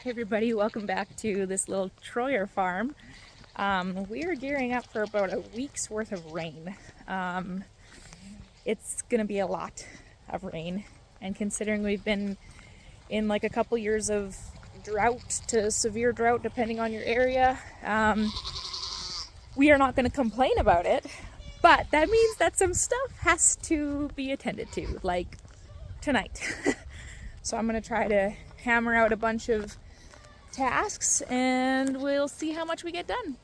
Hey everybody, welcome back to this little Chore farm. We are gearing up for about a week's worth of rain. It's gonna be a lot of rain, and considering we've been in like a couple years of drought to severe drought depending on your area, we are not going to complain about it, but that means that some stuff has to be attended to, like tonight. So I'm going to try to hammer out a bunch of tasks and we'll see how much we get done.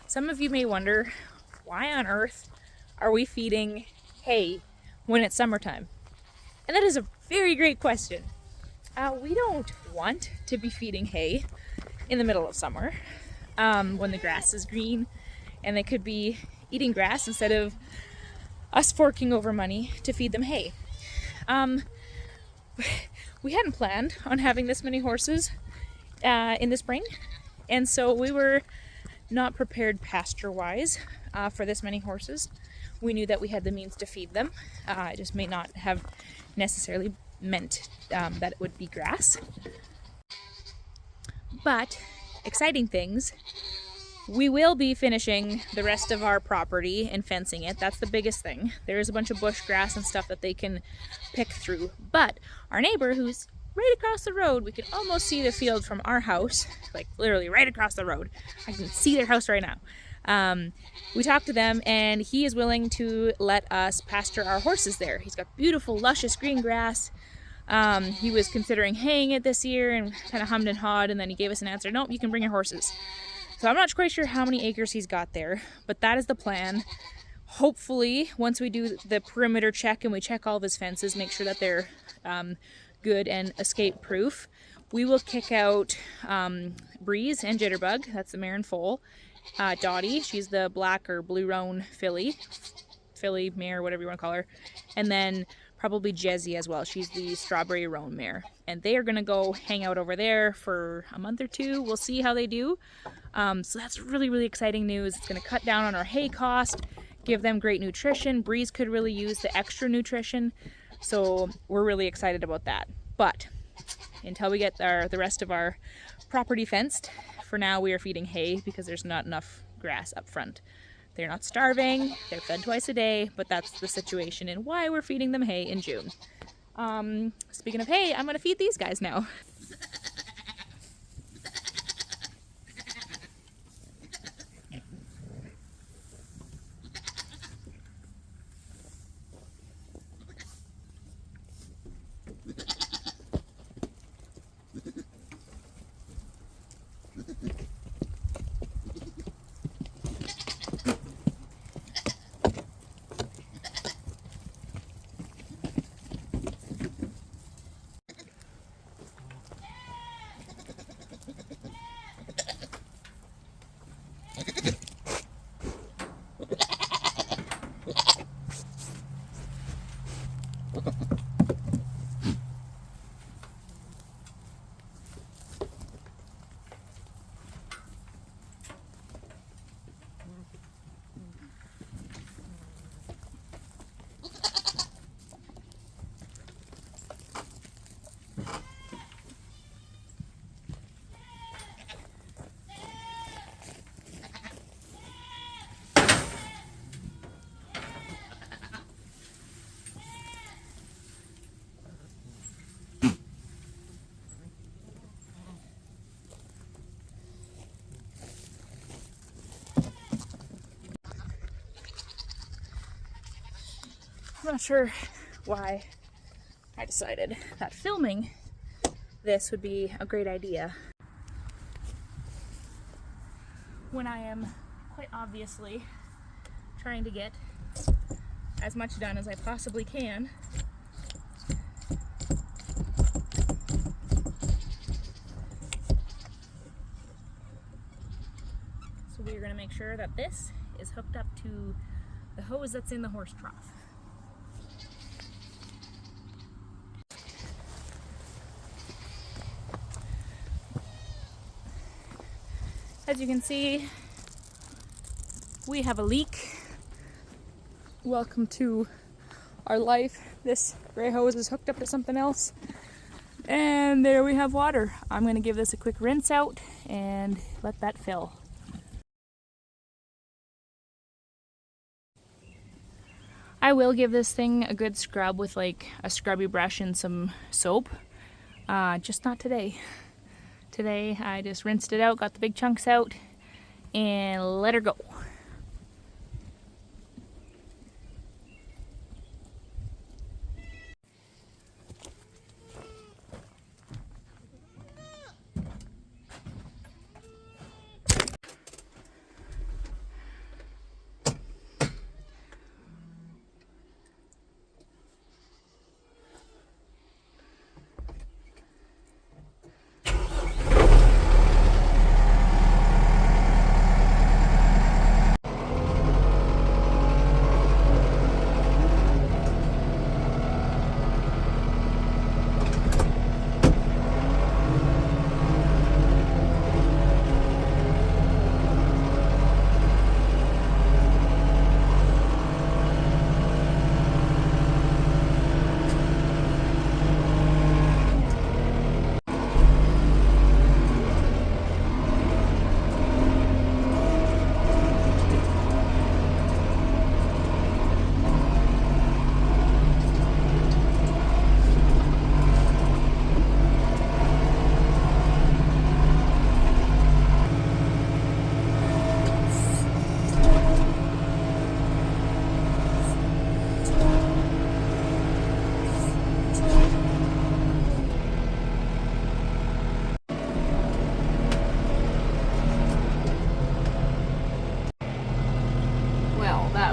Some of you may wonder, why on earth are we feeding hay when it's summertime? And that is a very great question. We don't want to be feeding hay in the middle of summer when the grass is green and they could be eating grass instead of us forking over money to feed them hay. We hadn't planned on having this many horses in the spring, and so we were not prepared pasture-wise for this many horses. We knew that we had the means to feed them. It just may not have necessarily meant that it would be grass. But exciting things, we will be finishing the rest of our property and fencing it. That's the biggest thing. There is a bunch of bush grass and stuff that they can pick through. But our neighbor, who's right across the road, we can almost see the field from our house, like literally right across the road. I can see their house right now. We talked to them and he is willing to let us pasture our horses there. He's got beautiful, luscious green grass. He was considering haying it this year and kind of hummed and hawed, and then he gave us an answer, nope, you can bring your horses. So I'm not quite sure how many acres he's got there, but that is the plan. Hopefully, once we do the perimeter check and we check all of his fences, make sure that they're good and escape proof, we will kick out Breeze and Jitterbug, that's the mare and foal. Dottie, she's the black or blue roan filly mare, whatever you want to call her, and then probably Jessie as well. She's the strawberry roan mare, and they are going to go hang out over there for a month or two. We'll see how they do. So that's really, really exciting news. It's going to cut down on our hay cost, give them great nutrition. Breeze could really use the extra nutrition. So we're really excited about that. But until we get the rest of our property fenced, for now we are feeding hay because there's not enough grass up front. They're not starving, they're fed twice a day, but that's the situation and why we're feeding them hay in June. Speaking of hay, I'm gonna feed these guys now. I'm not sure why I decided that filming this would be a great idea when I am quite obviously trying to get as much done as I possibly can. So we're going to make sure that this is hooked up to the hose that's in the horse trough. As you can see, we have a leak. Welcome to our life. This gray hose is hooked up to something else. And there we have water. I'm going to give this a quick rinse out and let that fill. I will give this thing a good scrub with like a scrubby brush and some soap. Just not today. Today I just rinsed it out, got the big chunks out, and let her go.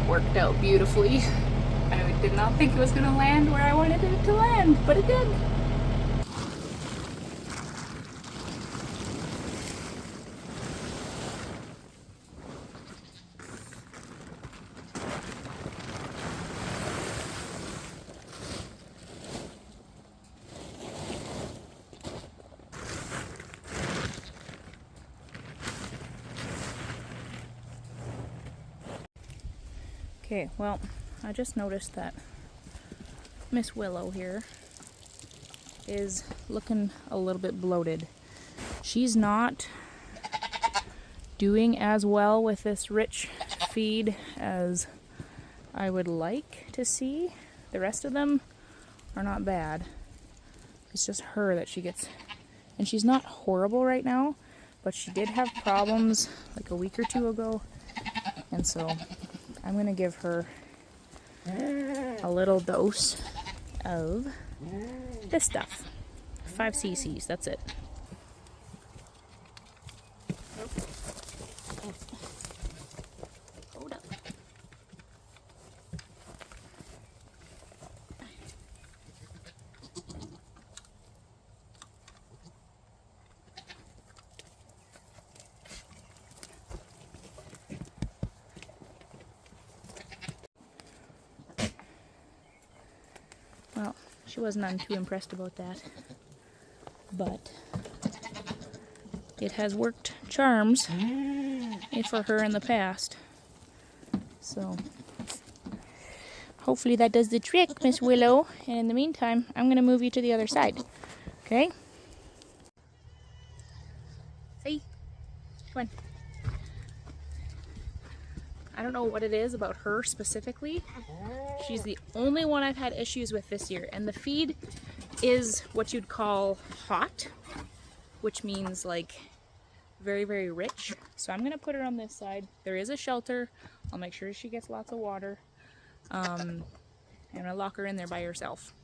Worked out beautifully. I did not think it was going to land where I wanted it to land, but it did. Okay, well, I just noticed that Miss Willow here is looking a little bit bloated. She's not doing as well with this rich feed as I would like to see. The rest of them are not bad. It's just her that she gets, and she's not horrible right now, but she did have problems like a week or two ago, and so I'm gonna give her a little dose of this stuff. 5 cc's, that's it. Hold up. Well, she was none too impressed about that, but it has worked charms for her in the past. So hopefully that does the trick, Miss Willow. And in the meantime, I'm going to move you to the other side. Okay? See? Come on. I don't know what it is about her specifically. She's the only one I've had issues with this year. And the feed is what you'd call hot, which means like very, very rich. So I'm gonna put her on this side. There is a shelter. I'll make sure she gets lots of water. I'm gonna lock her in there by herself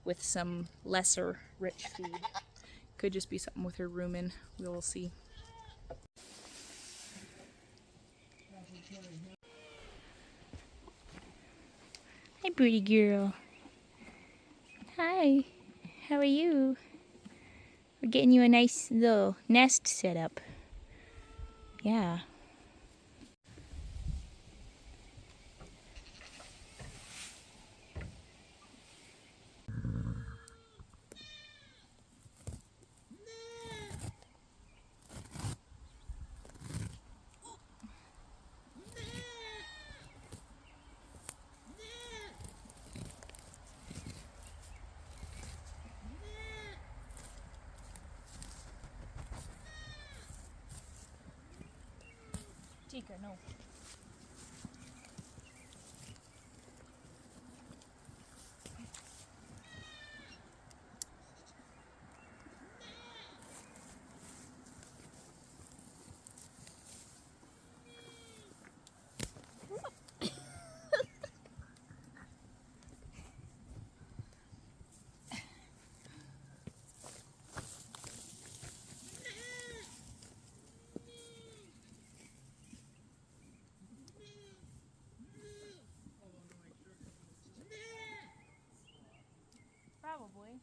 with some lesser rich feed. Could just be something with her room in. We will see. Hi, pretty girl. Hi. How are you? We're getting you a nice little nest set up. Yeah. Tika, no. Probably.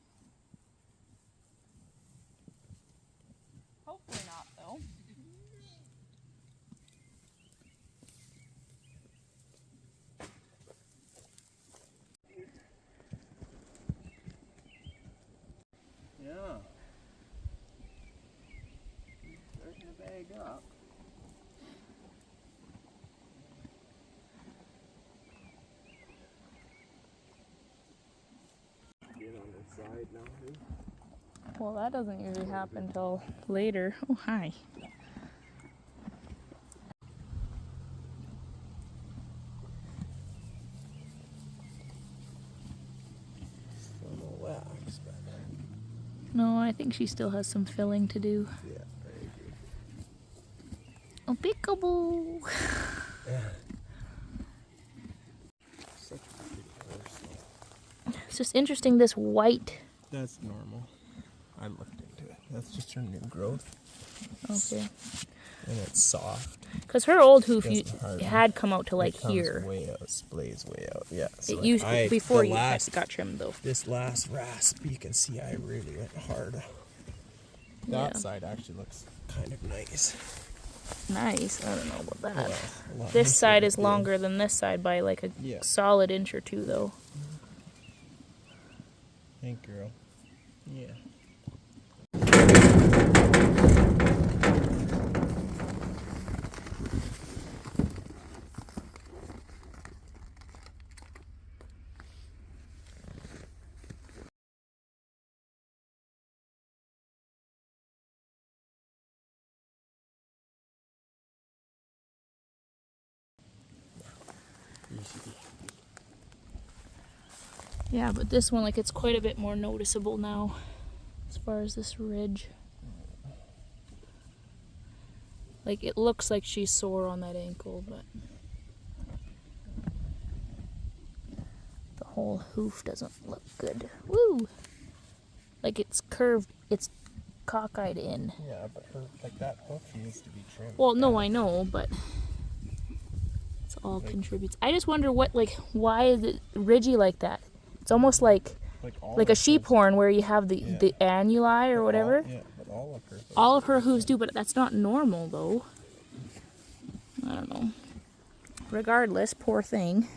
Hopefully not, though. Yeah. Starting to bag up. Get on the side now, too. Well, that doesn't usually happen till later. Oh, hi. Still no wax, but No, I think she still has some filling to do. yeah, I agree. Oh, peekaboo! Yeah. Such a pretty horse, though. It's just interesting, this white. That's normal. I looked into it. That's just her new growth. Okay. And it's soft. Because her old hoof Doesn't harden. had come out to like It comes here. way out, splays way out. Yeah. So It used I, before the you last, got trimmed though. This last rasp, you can see I really went hard. That Yeah. side actually looks kind of nice. Nice. I don't know about that. Well, a lot This nicer side than is here. longer than this side by like a Yeah. solid inch or two though. Hey, girl. Yeah. Yeah, but this one, like, it's quite a bit more noticeable now as far as this ridge. Like, it looks like she's sore on that ankle, but the whole hoof doesn't look good. Woo! Like, it's curved, it's cockeyed in. Yeah, but her, like, that hoof needs to be trimmed. Well, no, I know, but it's all contributes. I just wonder what, like, why is it ridgy like that? It's almost like a sheep horn where you have the annuli or whatever. But all of her hooves do, but that's not normal, though. I don't know. Regardless, poor thing.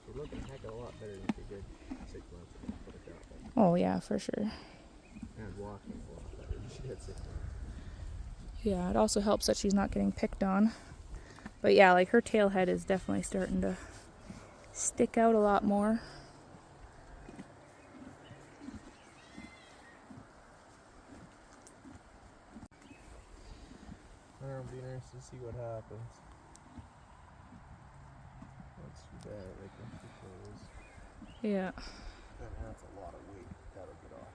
She's looking a heck of a lot better than she did 6 months ago, put it that way. Oh, yeah, for sure. And walking a lot better than she did 6 months. Yeah, it also helps that she's not getting picked on. But yeah, like, her tail head is definitely starting to stick out a lot more. It'll be nice to see what happens. Once she's at it, like when she goes. Yeah. That's a lot of weight. That'll get off.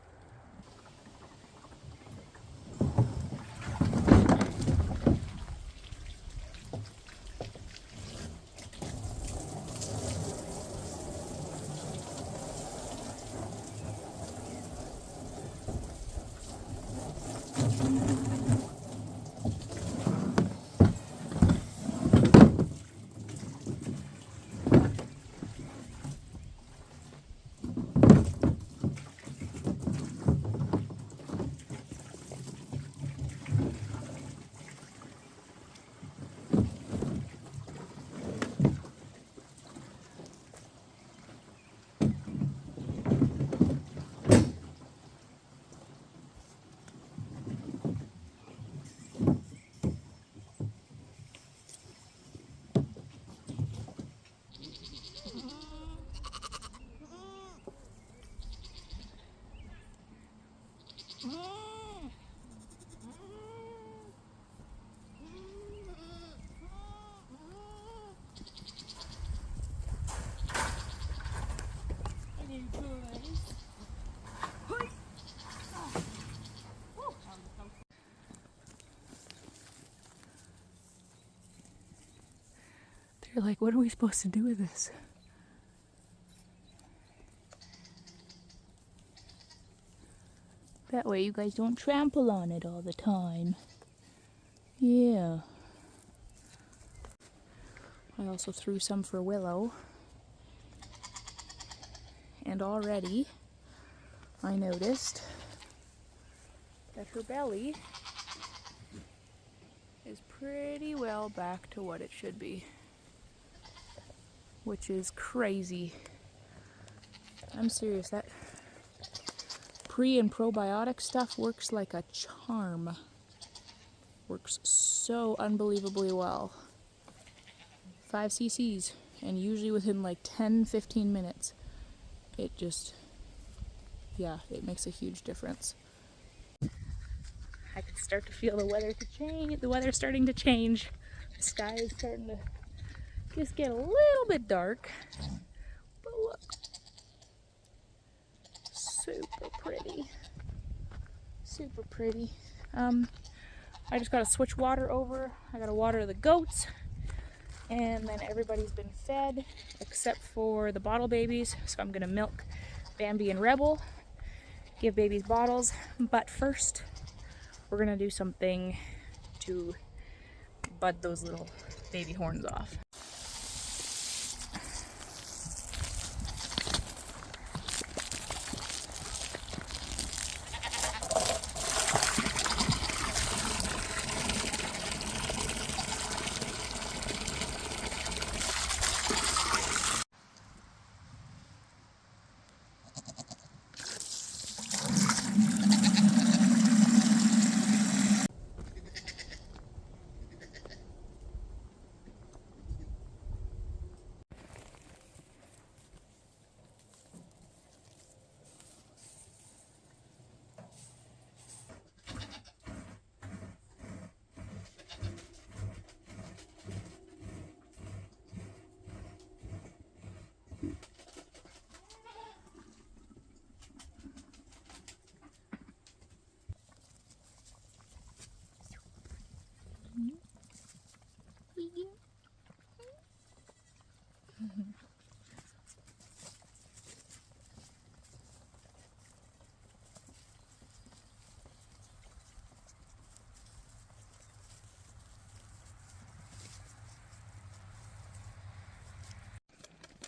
They're like, what are we supposed to do with this? That way you guys don't trample on it all the time. Yeah. I also threw some for Willow. And already I noticed that her belly is pretty well back to what it should be, which is crazy. I'm serious, that pre and probiotic stuff works like a charm. Works so unbelievably well. 5 cc's, and usually within like 10-15 minutes it just, yeah, it makes a huge difference. I can start to feel the weather to change. The weather's starting to change. The sky is starting to just get a little bit dark. But look. Super pretty. Super pretty. I just gotta switch water over. I gotta water the goats. And then everybody's been fed except for the bottle babies. So I'm gonna milk Bambi and Rebel. Give babies bottles. But first, we're gonna do something to bud those little baby horns off.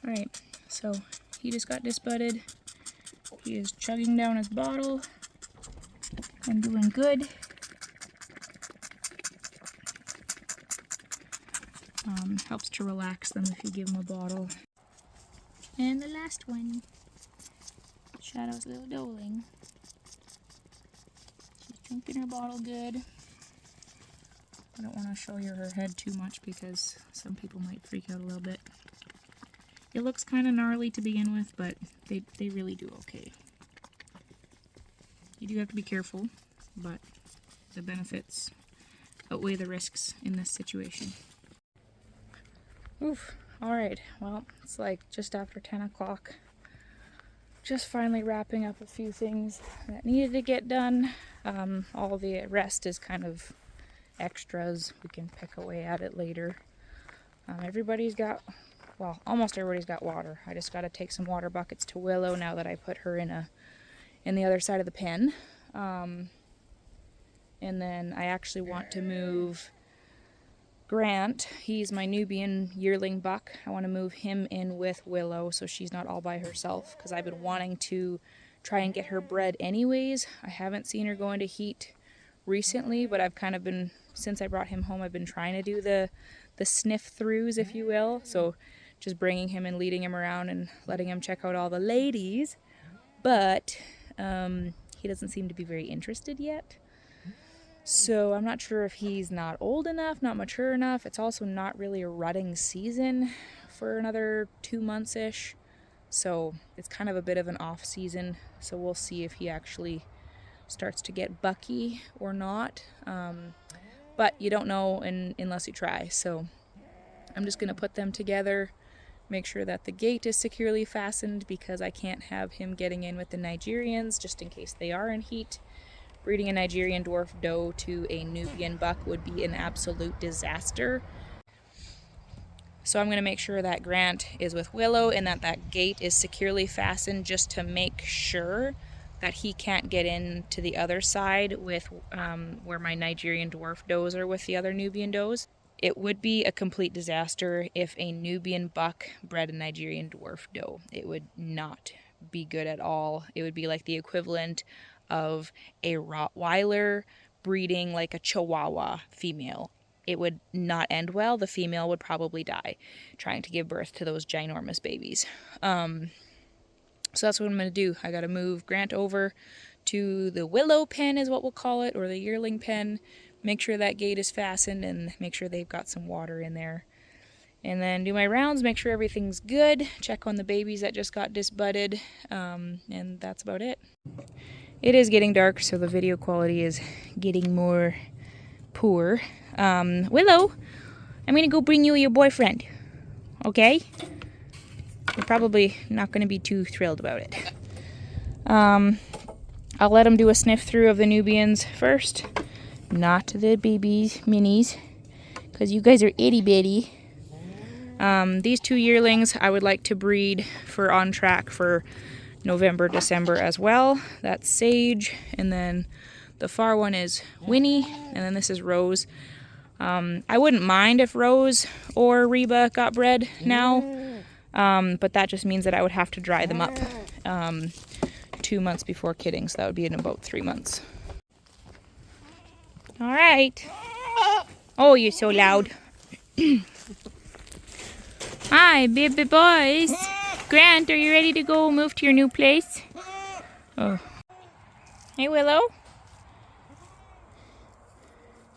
Alright, so he just got disbudded. He is chugging down his bottle and doing good. Helps to relax them if you give them a bottle. And the last one, Shadow's little doeling. She's drinking her bottle good. I don't want to show you her head too much because some people might freak out a little bit. It looks kind of gnarly to begin with, but they really do okay. You do have to be careful, but the benefits outweigh the risks in this situation. Oof. Alright, well, it's like just after 10 o'clock. Just finally wrapping up a few things that needed to get done. All the rest is kind of extras. We can pick away at it later. Everybody's got, well, almost everybody's got water. I just got to take some water buckets to Willow now that I put her in the other side of the pen. And then I actually want to move Grant. He's my Nubian yearling buck. I want to move him in with Willow so she's not all by herself because I've been wanting to try and get her bred anyways. I haven't seen her go into heat recently, but I've kind of been, since I brought him home, I've been trying to do the sniff throughs, if you will. So just bringing him and leading him around and letting him check out all the ladies. But he doesn't seem to be very interested yet. So I'm not sure if he's not old enough, not mature enough. It's also not really a rutting season for another 2 months-ish. So it's kind of a bit of an off season. So we'll see if he actually starts to get bucky or not. But you don't know unless you try. So I'm just going to put them together, make sure that the gate is securely fastened because I can't have him getting in with the Nigerians just in case they are in heat. Breeding a Nigerian dwarf doe to a Nubian buck would be an absolute disaster. So I'm going to make sure that Grant is with Willow and that gate is securely fastened just to make sure that he can't get in to the other side with where my Nigerian dwarf does are with the other Nubian does. It would be a complete disaster if a Nubian buck bred a Nigerian dwarf doe. It would not be good at all. It would be like the equivalent of a Rottweiler breeding like a Chihuahua female. It would not end well. The female would probably die trying to give birth to those ginormous babies. So that's what I'm going to do. I got to move Grant over to the Willow pen is what we'll call it, or the yearling pen. Make sure that gate is fastened and make sure they've got some water in there. And then do my rounds, make sure everything's good. Check on the babies that just got disbudded. And that's about it. It is getting dark, so the video quality is getting more poor. Willow, I'm going to go bring you your boyfriend. Okay? You're probably not going to be too thrilled about it. I'll let him do a sniff through of the Nubians first. Not the babies, minis, because you guys are itty bitty. These two yearlings I would like to breed for on track for November, December as well. That's Sage, and then the far one is Winnie, and then this is Rose. I wouldn't mind if Rose or Reba got bred now, but that just means that I would have to dry them up 2 months before kidding, so that would be in about 3 months. All right. Oh, you're so loud. Hi, baby boys. Grant, are you ready to go move to your new place? Oh. Hey, Willow.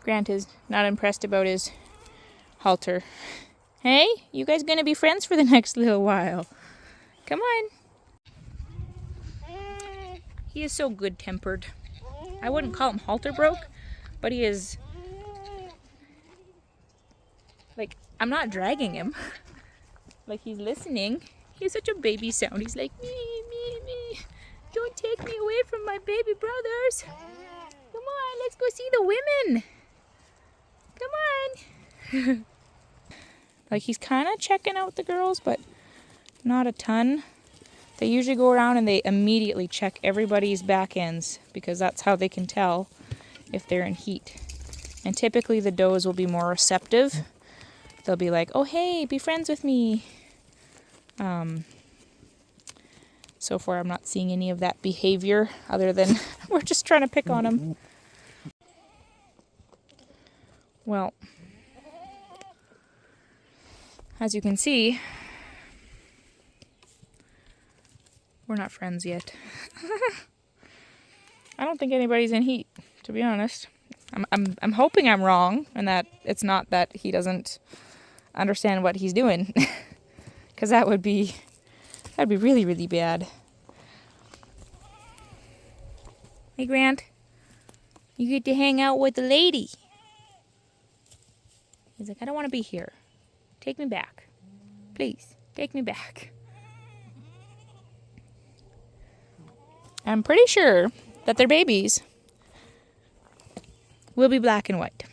Grant is not impressed about his halter. Hey, you guys gonna be friends for the next little while. Come on. He is so good-tempered. I wouldn't call him halter broke, but he is... Like, I'm not dragging him. Like, he's listening. He has such a baby sound. He's like, me, me, me. Don't take me away from my baby brothers. Come on, let's go see the women. Come Like, he's kind of checking out the girls, but not a ton. They usually go around and they immediately check everybody's back ends because that's how they can tell if they're in heat. And typically the does will be more receptive. They'll be like, oh, hey, be friends with me. So far, I'm not seeing any of that behavior other than we're just trying to pick on them. Well, as you can see, we're not friends yet. I don't think anybody's in heat, to be honest. I'm hoping I'm wrong and that it's not that he doesn't understand what he's doing, because that'd be really, really bad. Hey, Grant, you get to hang out with the lady. He's like, I don't want to be here. Take me back. Please, take me back. I'm pretty sure that their babies will be black and white.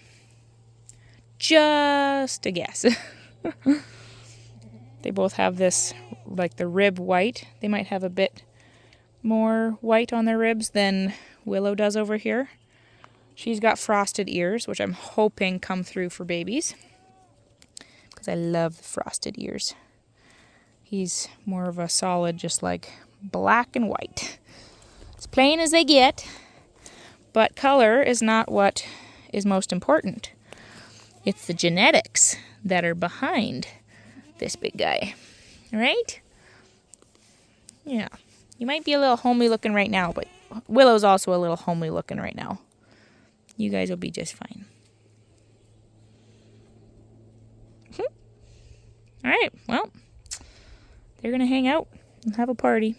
Just a guess. They both have this, like the rib white. They might have a bit more white on their ribs than Willow does over here. She's got frosted ears, which I'm hoping come through for babies, because I love the frosted ears. He's more of a solid, just like black and white. As plain as they get, but color is not what is most important. It's the genetics that are behind this big guy, right? Yeah. You might be a little homely looking right now, but Willow's also a little homely looking right now. You guys will be just fine. All right, well, they're going to hang out and have a party.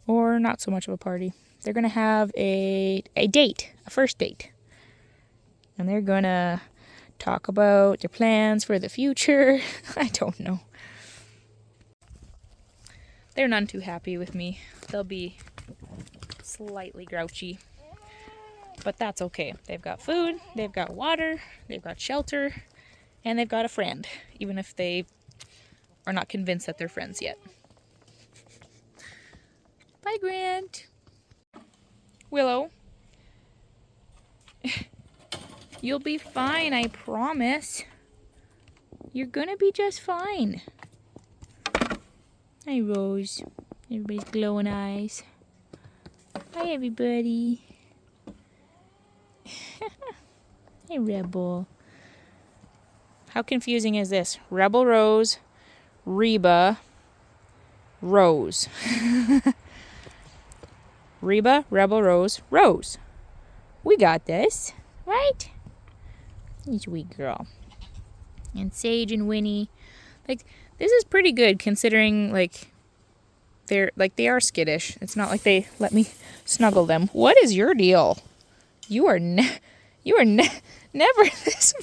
Or not so much of a party. They're going to have a date, a first date. And they're going to talk about their plans for the future. I don't know. They're none too happy with me. They'll be slightly grouchy. But that's okay. They've got food, they've got water, they've got shelter, and they've got a friend, even if they are not convinced that they're friends yet. Bye, Grant. Willow. You'll be fine, I promise. You're gonna be just fine. Hi, Rose. Everybody's glowing eyes. Hi, everybody. Hey, Rebel. How confusing is this? Rebel Rose, Reba, Rose. Reba, Rebel Rose, Rose. We got this, right? You sweet girl. And Sage and Winnie. Like, this is pretty good considering, like, they are skittish. It's not like they let me snuggle them. What is your deal? You are never this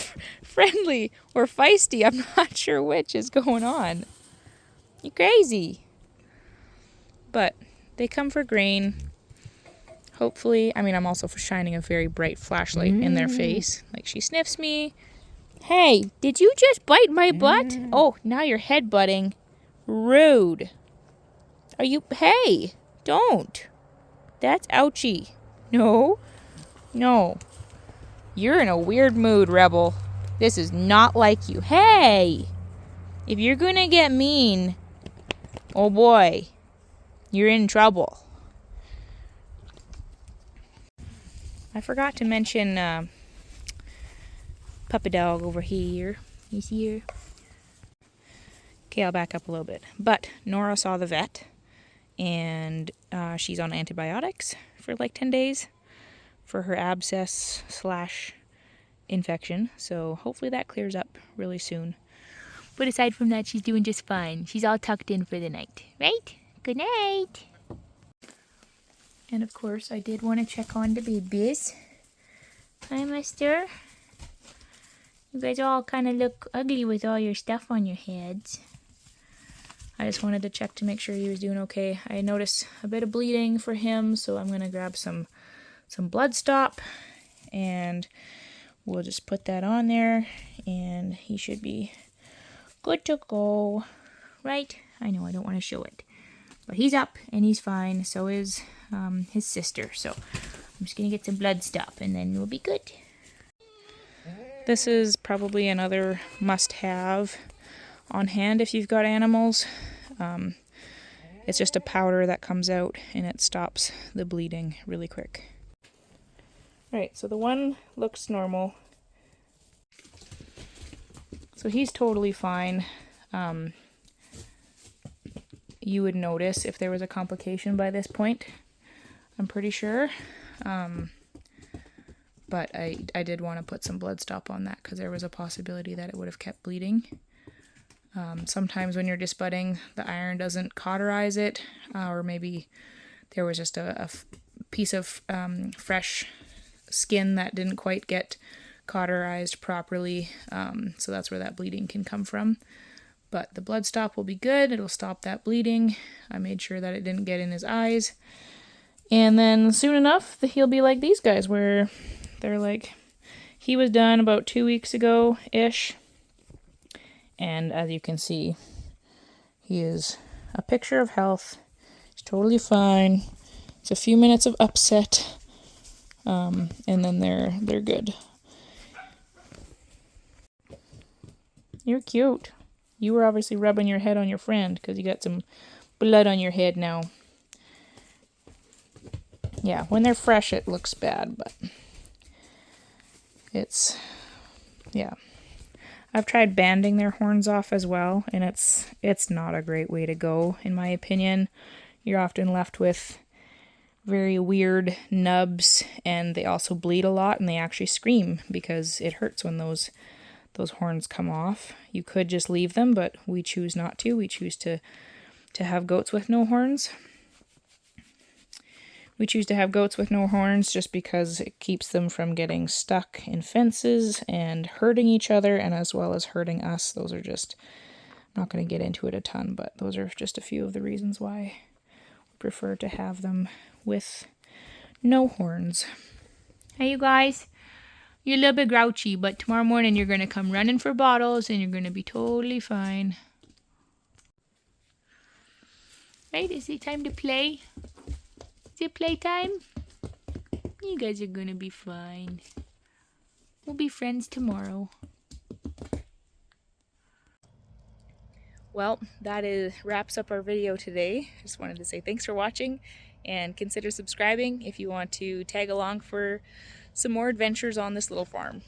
friendly or feisty. I'm not sure which is going on. You crazy. But they come for grain. Hopefully, I mean, I'm also shining a very bright flashlight in their face. Like, she sniffs me. Hey, did you just bite my butt? Oh, now you're headbutting. Rude. Are you... Hey, don't. That's ouchy. No. No. You're in a weird mood, Rebel. This is not like you. Hey! If you're gonna get mean, oh boy, you're in trouble. I forgot to mention puppy dog over here. He's here. Okay, I'll back up a little bit. But Nora saw the vet, and she's on antibiotics for like 10 days for her abscess / infection. So hopefully that clears up really soon. But aside from that, she's doing just fine. She's all tucked in for the night, right? Good night. And of course, I did want to check on the babies. Hi, mister. You guys all kind of look ugly with all your stuff on your heads. I just wanted to check to make sure he was doing okay. I noticed a bit of bleeding for him, so I'm going to grab some blood stop. And we'll just put that on there and he should be good to go. Right? I know I don't want to show it. But he's up and he's fine. So is his sister. So I'm just going to get some blood stop and then we'll be good. This is probably another must-have on hand if you've got animals. It's just a powder that comes out and it stops the bleeding really quick. Alright, so the one looks normal. So he's totally fine. You would notice if there was a complication by this point, I'm pretty sure. But I did want to put some blood stop on that because there was a possibility that it would have kept bleeding. Sometimes when you're disbudding, the iron doesn't cauterize it, or maybe there was just a piece of fresh skin that didn't quite get cauterized properly, so that's where that bleeding can come from. But the blood stop will be good. It'll stop that bleeding. I made sure that it didn't get in his eyes. And then soon enough, he'll be like these guys, where they're like, he was done about 2 weeks ago-ish. And as you can see, he is a picture of health. He's totally fine. It's a few minutes of upset. And then they're good. You're cute. You were obviously rubbing your head on your friend because you got some blood on your head now. Yeah, when they're fresh it looks bad, but yeah. I've tried banding their horns off as well, and it's not a great way to go, in my opinion. You're often left with very weird nubs, and they also bleed a lot, and they actually scream because it hurts when those horns come off. You could just leave them, but we choose not to. We choose to have goats with no horns. We choose to have goats with no horns just because it keeps them from getting stuck in fences and hurting each other, and as well as hurting us. Those are just, I'm not going to get into it a ton, but those are just a few of the reasons why we prefer to have them with no horns. Hey, you guys. You're a little bit grouchy, but tomorrow morning you're going to come running for bottles and you're going to be totally fine. Right? Is it time to play? Is it playtime? You guys are going to be fine. We'll be friends tomorrow. Well, that wraps up our video today. Just wanted to say thanks for watching and consider subscribing if you want to tag along for some more adventures on this little farm.